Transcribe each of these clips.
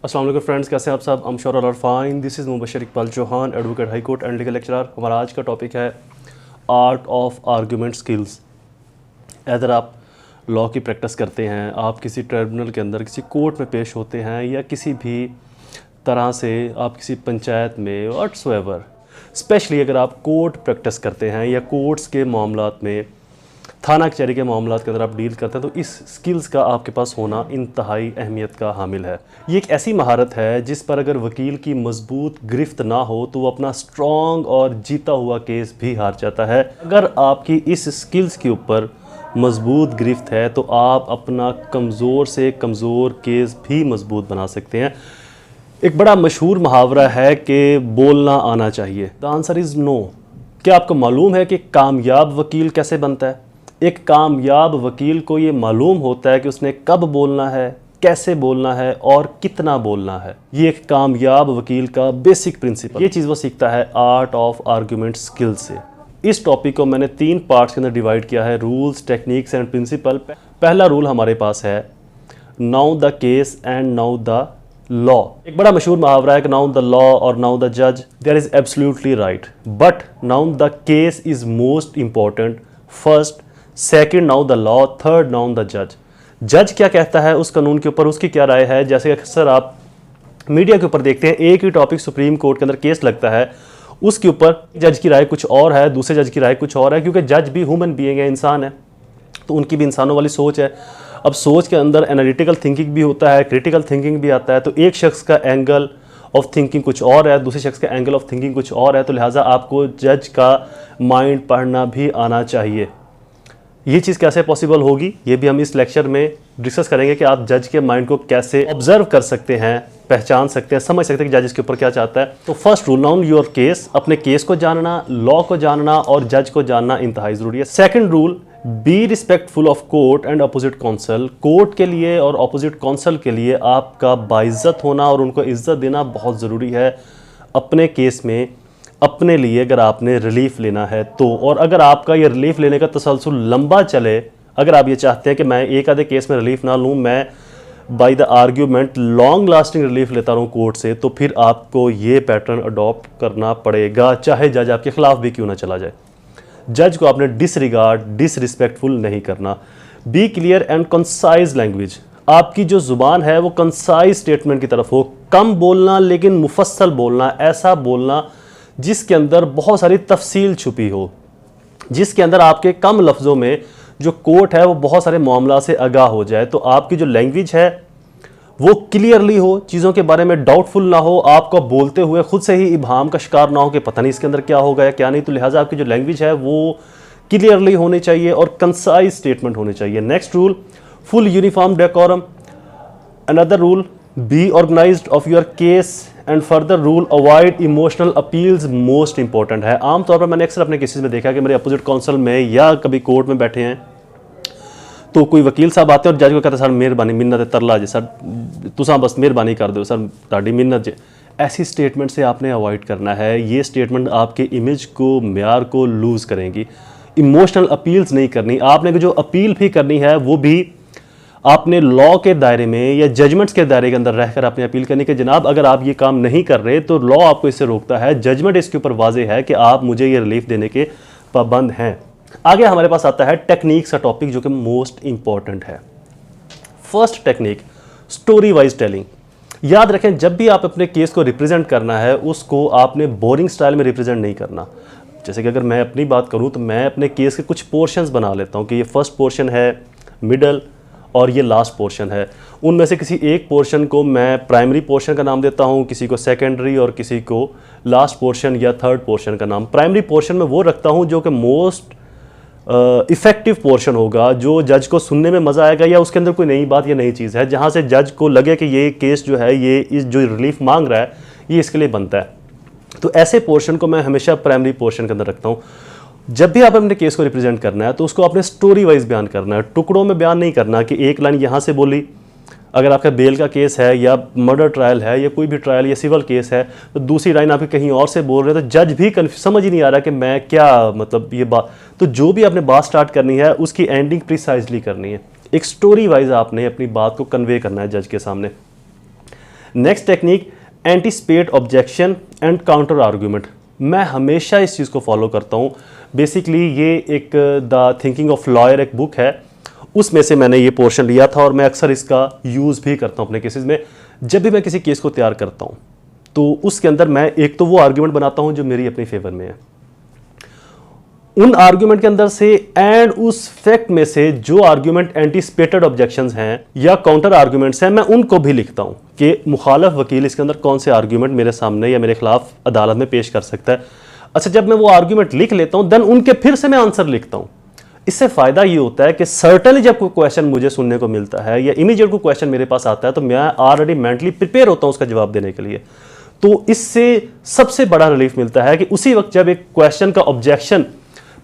अस्सलाम वालेकुम फ्रेंड्स, कैसे हैं आप सब? I'm sure all are fine. This is Mubashar Iqbal Chauhan, advocate high court and legal lecturer. हमारा आज का टॉपिक है आर्ट ऑफ आर्गूमेंट स्किल्स। अगर आप लॉ की प्रैक्टिस करते हैं, आप किसी ट्रिब्यूनल के अंदर किसी कोर्ट में पेश होते हैं या किसी भी तरह से आप किसी पंचायत में व्हाट्सएवर, स्पेशली अगर आप कोर्ट प्रैक्टिस करते हैं या कोर्ट्स के मामलात में, थाना कचहरी के मामलात के अंदर आप डील करते हैं, तो इस स्किल्स का आपके पास होना इंतहाई अहमियत का हामिल है। ये एक ऐसी महारत है जिस पर अगर वकील की मजबूत गिरफ्त ना हो तो वो अपना स्ट्रॉन्ग और जीता हुआ केस भी हार जाता है। अगर आपकी इस स्किल्स के ऊपर मजबूत गिरफ्त है तो आप अपना कमज़ोर से कमज़ोर केस भी मजबूत बना सकते हैं। एक बड़ा मशहूर मुहावरा है कि बोलना आना चाहिए। The answer is no. क्या आपको मालूम है कि कामयाब वकील कैसे बनता है? एक कामयाब वकील को ये मालूम होता है कि उसने कब बोलना है, कैसे बोलना है और कितना बोलना है। ये एक कामयाब वकील का बेसिक प्रिंसिपल। ये चीज़ वो सीखता है आर्ट ऑफ आर्गूमेंट स्किल से। इस टॉपिक को मैंने 3 पार्ट्स के अंदर डिवाइड किया है, रूल्स, टेक्निक्स एंड प्रिंसिपल। पहला रूल हमारे पास है now the case and now the law. एक बड़ा मशहूर मुहावरा है कि नाउ द लॉ और नाउ द जज। There is absolutely right, but now the case is most important first, second now the law, third now the जज। जज क्या कहता है उस कानून के ऊपर, उसकी क्या राय है। जैसे अक्सर आप मीडिया के ऊपर देखते हैं, एक ही टॉपिक सुप्रीम कोर्ट के अंदर केस लगता है, उसके ऊपर जज की राय कुछ और है, दूसरे जज की राय कुछ और है, क्योंकि जज भी ह्यूमन बीइंग है, इंसान है, तो उनकी भी इंसानों वाली सोच है। अब सोच के अंदर एनालिटिकल थिंकिंग भी होता है, क्रिटिकल थिंकिंग भी आता है। तो एक शख्स का एंगल ऑफ थिंकिंग कुछ और है, दूसरे शख्स का एंगल ऑफ थिंकिंग कुछ और है, तो लिहाजा आपको जज का माइंड पढ़ना भी आना चाहिए। ये चीज़ कैसे पॉसिबल होगी, ये भी हम इस लेक्चर में डिस्कस करेंगे कि आप जज के माइंड को कैसे ऑब्जर्व कर सकते हैं, पहचान सकते हैं, समझ सकते हैं कि जज इसके ऊपर क्या चाहता है। तो first rule, now your case, अपने केस को जानना, लॉ को जानना और जज को जानना इंतहाई ज़रूरी है। Second rule, be respectful of court and opposite council. Court के लिए और अपोजिट काउंसिल के लिए आपका बाइज्जत होना और उनको इज्जत देना बहुत ज़रूरी है। अपने केस में अपने लिए अगर आपने रिलीफ लेना है तो, और अगर आपका ये रिलीफ लेने का तसलसल लंबा चले, अगर आप ये चाहते हैं कि मैं एक आधे केस में रिलीफ ना लूँ, मैं by the argument long lasting relief लेता रहूँ कोर्ट से, तो फिर आपको ये पैटर्न अडॉप्ट करना पड़ेगा, चाहे जज आपके खिलाफ भी क्यों ना चला जाए। जज को आपने डिसरिगार्ड, डिसरिस्पेक्टफुल नहीं करना। Be clear and concise language. आपकी जो ज़ुबान है वो कंसाइज स्टेटमेंट की तरफ हो, कम बोलना लेकिन मुफस्सल बोलना, ऐसा बोलना जिसके अंदर बहुत सारी तफसील छुपी हो, जिसके अंदर आपके कम लफ्ज़ों में जो कोर्ट है वो बहुत सारे मामला से आगाह हो जाए। तो आपकी जो लैंग्वेज है वो क्लियरली हो, चीज़ों के बारे में डाउटफुल ना हो, आपको बोलते हुए खुद से ही इबाहम का शिकार ना हो कि पता नहीं इसके अंदर क्या होगा या क्या नहीं। तो लिहाजा आपकी जो लैंग्वेज है वो क्लियरली होनी चाहिए और कंसाइज स्टेटमेंट होने चाहिए। Next rule, full uniform decorum. Another rule, be organised of your case and further rule, avoid emotional appeals most important है। आमतौर पर मैंने अक्सर अपने केसेस में देखा कि मेरे अपोजिट काउंसिल में या कभी कोर्ट में बैठे हैं तो कोई वकील साहब आते हैं और जज को कहते हैं सर मेहरबानी मिन्नत है तरला जी, सर तुसा बस मेहरबानी कर दो, सर ताड़ी मिन्नत जी। ऐसी स्टेटमेंट से आपने अवॉइड करना है। ये स्टेटमेंट आपके इमेज को, म्यार को लूज़ करेंगी। इमोशनल अपील्स नहीं करनी। आपने जो अपील भी करनी है वो भी आपने लॉ के दायरे में या जजमेंट्स के दायरे के अंदर रहकर आपने अपील करनी कि जनाब अगर आप ये काम नहीं कर रहे तो लॉ आपको इससे रोकता है, जजमेंट इसके ऊपर वाज़ेह है कि आप मुझे ये रिलीफ देने के पाबंद हैं। आगे हमारे पास आता है टेक्निक्स का टॉपिक जो कि मोस्ट इंपॉर्टेंट है। First technique, story wise telling. याद रखें, जब भी आप अपने केस को रिप्रेजेंट करना है उसको आपने बोरिंग स्टाइल में रिप्रेजेंट नहीं करना। जैसे कि अगर मैं अपनी बात करूं तो मैं अपने केस के कुछ पोर्शंस बना लेता हूं कि ये फर्स्ट पोर्शन है, मिडल और ये लास्ट पोर्शन है। उनमें से किसी एक पोर्शन को मैं प्राइमरी पोर्शन का नाम देता हूँ, किसी को सेकेंडरी और किसी को लास्ट पोर्शन या थर्ड पोर्शन का नाम। प्राइमरी पोर्शन में वो रखता हूँ जो कि मोस्ट इफ़ेक्टिव पोर्शन होगा, जो जज को सुनने में मज़ा आएगा या उसके अंदर कोई नई बात या नई चीज़ है, जहाँ से जज को लगे कि ये केस जो है ये इस जो रिलीफ मांग रहा है ये इसके लिए बनता है। तो ऐसे पोर्शन को मैं हमेशा प्राइमरी पोर्शन के अंदर रखता हूँ। जब भी आप अपने केस को रिप्रेजेंट करना है तो उसको आपने स्टोरी वाइज बयान करना है, टुकड़ों में बयान नहीं करना कि एक लाइन यहाँ से बोली। अगर आपका बेल का केस है या मर्डर ट्रायल है या कोई भी ट्रायल या सिविल केस है तो दूसरी लाइन आपके कहीं और से बोल रहे हैं, तो जज भी समझ ही नहीं आ रहा कि मैं क्या मतलब ये बात। तो जो भी आपने बात स्टार्ट करनी है उसकी एंडिंग प्रिसाइजली करनी है। एक स्टोरी वाइज आपने अपनी बात को कन्वे करना है जज के सामने। Next technique, anticipate objection and counter argument. मैं हमेशा इस चीज़ को फॉलो करता हूँ। बेसिकली ये एक द थिंकिंग ऑफ लॉयर एक बुक है, उसमें से मैंने ये पोर्शन लिया था और मैं अक्सर इसका यूज़ भी करता हूँ अपने केसेस में। जब भी मैं किसी केस को तैयार करता हूँ तो उसके अंदर मैं एक तो वो आर्ग्यूमेंट बनाता हूँ जो मेरी अपनी फेवर में है, उन आर्ग्यूमेंट के अंदर से एंड उस फैक्ट में से जो आर्ग्यूमेंट एंटीसिपेटेड ऑब्जेक्शंस हैं या काउंटर आर्ग्यूमेंट्स हैं, मैं उनको भी लिखता हूं कि मुखालफ वकील इसके अंदर कौन से आर्ग्यूमेंट मेरे सामने या मेरे खिलाफ अदालत में पेश कर सकता है। अच्छा, जब मैं वो आर्ग्यूमेंट लिख लेता हूं देन उनके फिर से मैं आंसर लिखता हूं। इससे फायदा ये होता है कि सर्टनली जब कोई क्वेश्चन मुझे सुनने को मिलता है या इमीडिएट कोई क्वेश्चन मेरे पास आता है तो मैं ऑलरेडी मेंटली प्रिपेयर होता हूं उसका जवाब देने के लिए। तो इससे सबसे बड़ा रिलीफ मिलता है कि उसी वक्त जब एक क्वेश्चन का ऑब्जेक्शन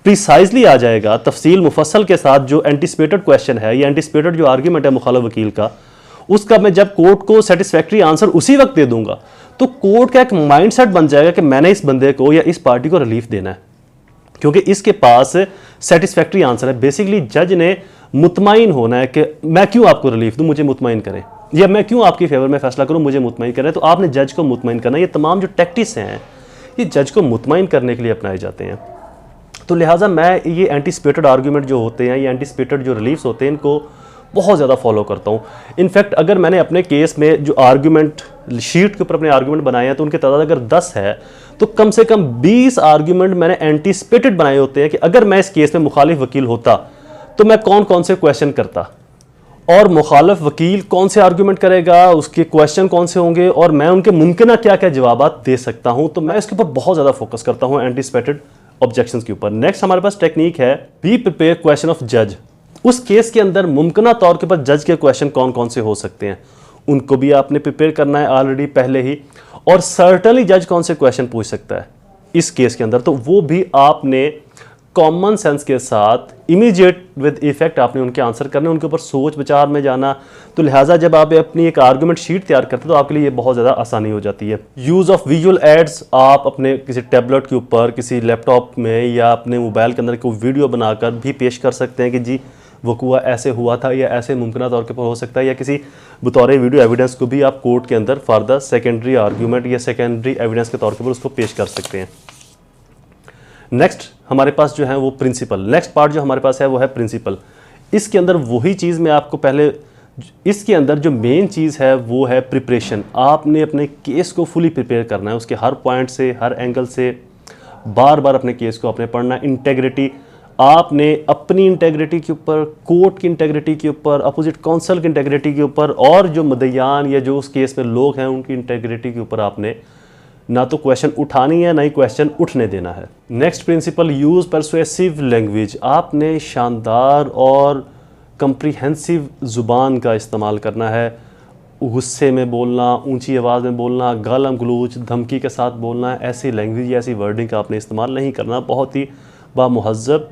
प्रिसाइजली आ जाएगा, तफसील मुफस्सल के साथ, जो एंटीसिपेटेड क्वेश्चन है या एंटीसिपेटेड जो आर्ग्यूमेंट है मुखालिफ वकील का, उसका मैं जब कोर्ट को सेटिस्फैक्ट्री आंसर उसी वक्त दे दूंगा तो कोर्ट का एक माइंडसेट बन जाएगा कि मैंने इस बंदे को या इस पार्टी को रिलीफ देना है क्योंकि इसके पास सेटिस्फैक्ट्री आंसर है। बेसिकली जज ने मुतमईन होना है कि मैं क्यों आपको रिलीफ दूं, मुझे मुतमईन करें, या मैं क्यों आपकी फेवर में फैसला करूं, मुझे मुतमईन करें। तो आपने जज को मुतमईन करना। ये तमाम जो टैक्टिक्स हैं ये जज को मुतमईन करने के लिए अपनाए जाते हैं। तो लिहाजा मैं ये एंटीसिपेटेड आर्ग्यूमेंट जो होते हैं, ये एंटीसिपेटेड जो रिलीफ्स होते हैं, इनको बहुत ज़्यादा फॉलो करता हूँ। इनफैक्ट अगर मैंने अपने केस में जो आर्ग्यूमेंट शीट के ऊपर अपने आर्ग्यूमेंट बनाए हैं तो उनके तादाद अगर 10 है तो कम से कम 20 आर्ग्यूमेंट मैंने एंटीसिपेटेड बनाए होते हैं कि अगर मैं इस केस में मुखालिफ वकील होता तो मैं कौन कौन से क्वेश्चन करता और मुखालिफ वकील कौन से आर्ग्यूमेंट करेगा, उसके क्वेश्चन कौन से होंगे और मैं उनके मुमकिन क्या क्या जवाब दे सकता हूँ। तो मैं इसके ऊपर बहुत ज़्यादा फोकस करता हूँ एंटीसिपेटेड ऑब्जेक्शंस के ऊपर। नेक्स्ट हमारे पास टेक्निक है बी प्रिपेयर क्वेश्चन ऑफ जज। उस केस के अंदर मुमकिन तौर के पर जज के क्वेश्चन कौन कौन से हो सकते हैं उनको भी आपने प्रिपेयर करना है ऑलरेडी पहले ही, और सर्टनली जज कौन से क्वेश्चन पूछ सकता है इस केस के अंदर तो वो भी आपने कॉमन सेंस के साथ इमीडिएट विद इफेक्ट आपने उनके आंसर करने, उनके ऊपर सोच विचार में जाना। तो लिहाजा जब आप अपनी एक आर्गूमेंट शीट तैयार करते हैं तो आपके लिए ये बहुत ज़्यादा आसानी हो जाती है। यूज़ ऑफ विजुअल एड्स, आप अपने किसी टैबलेट के ऊपर, किसी लैपटॉप में या अपने मोबाइल के अंदर कोई वीडियो बनाकर भी पेश कर सकते हैं कि जी वक़ुआ ऐसे हुआ था या ऐसे मुमकिन तौर के ऊपर हो सकता है, या किसी बतौर वीडियो एविडेंस को भी आप कोर्ट के अंदर फॉर द सेकेंडरी आर्ग्यूमेंट या सेकेंडरी एविडेंस के तौर के ऊपर उसको पेश कर सकते हैं। नेक्स्ट हमारे पास जो है वो प्रिंसिपल, नेक्स्ट पार्ट जो हमारे पास है वो है प्रिंसिपल। इसके अंदर वही चीज़ मैं आपको पहले, इसके अंदर जो मेन चीज़ है वो है प्रिपरेशन। आपने अपने केस को फुली प्रिपेयर करना है, उसके हर पॉइंट से, हर एंगल से बार बार अपने केस को आपने पढ़ना है। इंटेग्रिटी, आपने अपनी इंटेग्रिटी के ऊपर, कोर्ट की इंटेग्रिटी के ऊपर, अपोजिट काउंसिल की इंटेग्रिटी के ऊपर और जो मुद्दईयान या जो उस केस में लोग हैं उनकी इंटेग्रिटी के ऊपर आपने ना तो क्वेश्चन उठानी है ना ही क्वेश्चन उठने देना है। Next principle, use persuasive language. आपने शानदार और कंप्रीहेंसिव ज़ुबान का इस्तेमाल करना है। गुस्से में बोलना, ऊंची आवाज़ में बोलना, गालम गलूच, धमकी के साथ बोलना, ऐसी लैंग्वेज या ऐसी वर्डिंग का आपने इस्तेमाल नहीं करना। बहुत ही बामुहज़्ज़ब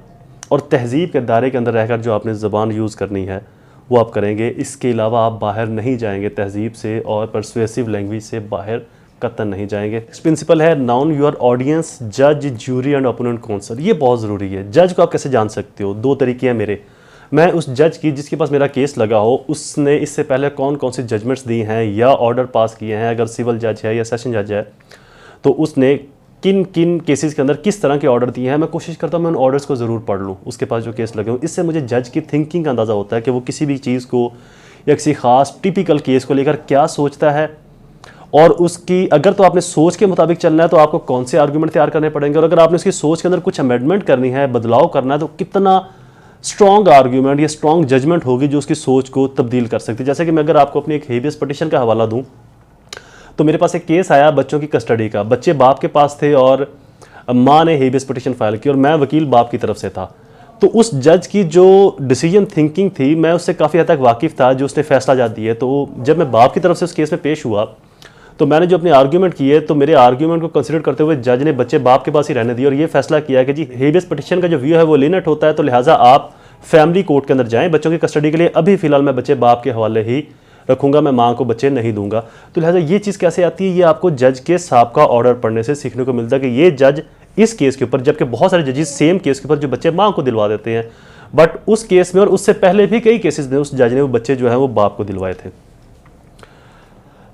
और तहज़ीब के दायरे के अंदर रहकर जो आपने ज़बान यूज़ करनी है वो आप करेंगे। इसके अलावा आप बाहर नहीं जाएंगे तहज़ीब से और परसुएसिव लैंग्वेज से बाहर कतन नहीं जाएंगे। नेक्स्ट प्रिंसिपल है नाउन योर ऑडियंस, जज, ज्यूरी एंड ओपोनेंट काउंसिल। ये बहुत ज़रूरी है। जज को आप कैसे जान सकते हो? दो तरीके हैं मेरे। मैं उस जज की जिसके पास मेरा केस लगा हो उसने इससे पहले कौन कौन सी जजमेंट्स दी हैं या ऑर्डर पास किए हैं, अगर सिविल जज है या सेशन जज है तो उसने किन किन केसेस के अंदर किस तरह के ऑर्डर दिए हैं। मैं कोशिश करता हूँ मैं उन ऑर्डर्स को ज़रूर पढ़ लूँ उसके पास जो केस लगे हो। इससे मुझे जज की थिंकिंग का अंदाज़ा होता है कि वो किसी भी चीज़ को या किसी ख़ास टिपिकल केस को लेकर क्या सोचता है, और उसकी अगर तो आपने सोच के मुताबिक चलना है तो आपको कौन से आर्गूमेंट तैयार करने पड़ेंगे, और अगर आपने उसकी सोच के अंदर कुछ अमेंडमेंट करनी है, बदलाव करना है, तो कितना स्ट्रॉन्ग आर्गूमेंट या स्ट्रॉन्ग जजमेंट होगी जो उसकी सोच को तब्दील कर सकती है। जैसे कि मैं अगर आपको अपनी एक हेबियस पिटीशन का हवाला दूँ तो मेरे पास एक केस आया बच्चों की कस्टडी का। बच्चे बाप के पास थे और माँ ने हेबियस पिटीशन फाइल की और मैं वकील बाप की तरफ से था। तो उस जज की जो डिसीजन थिंकिंग थी मैं उससे काफ़ी हद तक वाकिफ़ था जो उसने फैसला जात दिए। तो जब मैं बाप की तरफ से उस केस में पेश हुआ तो मैंने जो अपने आर्ग्यूमेंट किए तो मेरे आर्ग्यूमेंट को कंसीडर करते हुए जज ने बच्चे बाप के पास ही रहने दिए और ये फैसला किया कि जी हेबियस पिटीशन का जो व्यू है वो लीनेट होता है, तो लिहाजा आप फैमिली कोर्ट के अंदर जाएं बच्चों की कस्टडी के लिए। अभी फ़िलहाल मैं बच्चे बाप के हवाले ही रखूंगा, मैं माँ को बच्चे नहीं दूंगा। तो लिहाजा ये चीज़ कैसे आती है, ये आपको जज के साबका ऑर्डर पढ़ने से सीखने को मिलता है कि ये जज इस केस के ऊपर, जबकि बहुत सारे जजेस सेम केस के ऊपर जो बच्चे माँ को दिलवा देते हैं, बट उस केस में और उससे पहले भी कई केसेस में उस जज ने वो बच्चे जो है वो बाप को दिलवाए थे।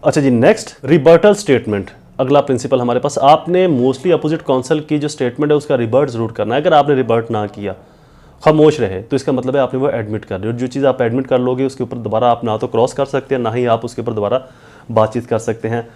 अच्छा जी, नेक्स्ट रिबर्टल स्टेटमेंट, अगला प्रिंसिपल हमारे पास। आपने मोस्टली अपोजिट काउंसिल की जो स्टेटमेंट है उसका रिबर्ट जरूर करना है। अगर आपने रिबर्ट ना किया, खामोश रहे, तो इसका मतलब है आपने वो एडमिट कर रहे हो। जो चीज़ आप एडमिट कर लोगे उसके ऊपर दोबारा आप ना तो क्रॉस कर सकते हैं, ना ही आप उसके ऊपर दोबारा बातचीत कर सकते हैं।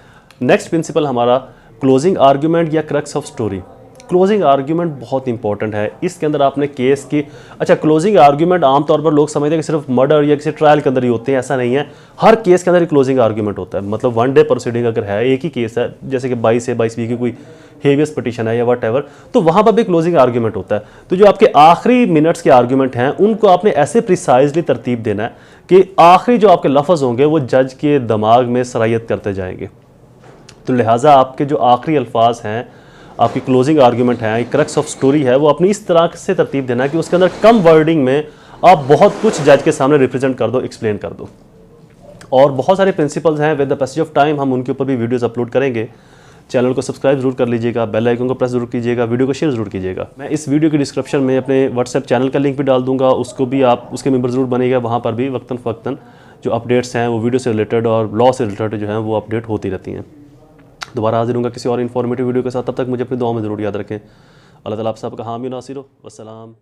नेक्स्ट प्रिंसिपल हमारा क्लोजिंग आर्ग्यूमेंट या crux of story. Closing argument बहुत इंपॉर्टेंट है। इसके अंदर आपने केस की, अच्छा क्लोजिंग आर्ग्यूमेंट आमतौर पर लोग समझते हैं कि सिर्फ मर्डर या किसी ट्रायल के अंदर ही होते हैं, ऐसा नहीं है। हर केस के अंदर क्लोजिंग आर्ग्यूमेंट होता है। मतलब 1 डे प्रोसीडिंग अगर है, एक ही केस है, जैसे कि 22 से 22B की कोई हेवियस पिटीशन है या वट एवर, तो वहाँ पर भी क्लोजिंग आर्ग्यूमेंट होता है। तो जो आपके आखिरी मिनट्स के आर्ग्यूमेंट हैं उनको आपने ऐसे प्रिसाइजली तरतीब देना है कि आखिरी जो आपके लफ्ज़ होंगे वो जज के दिमाग में सरायत करते जाएंगे। तो लिहाजा आपके जो आखिरी अल्फाज हैं, आपकी क्लोजिंग आर्ग्यूमेंट है, क्रक्स ऑफ स्टोरी है, वो अपनी इस तरह से तरतीब देना है कि उसके अंदर कम वर्डिंग में आप बहुत कुछ जज के सामने रिप्रेजेंट कर दो, एक्सप्लेन कर दो। और बहुत सारे प्रिंसिपल्स हैं, with the passage of time हम उनके ऊपर भी वीडियोस अपलोड करेंगे। चैनल को सब्सक्राइब जरूर कर लीजिएगा, बेल आइकन को प्रेस जरूर कीजिएगा, वीडियो को शेयर जरूर कीजिएगा। मैं इस वीडियो की डिस्क्रिप्शन में अपने व्हाट्सएप चैनल का लिंक भी डाल दूंगा, उसको भी आप उसके मेंबर जरूर बनेगा। वहाँ पर भी वक्तन फ़वक्तन जो अपडेट्स हैं वो वीडियो से रिलेटेड और लॉ से रिलेटेड जो हैं वो अपडेट होती रहती हैं। दोबारा हाजिर होंगे किसी और इन्फॉर्मेटिव वीडियो के साथ। तब तक मुझे अपनी दुआ में ज़रूर याद रखें। अल्लाह ताला आप सबका हामी नासिर हो। वस्सलाम।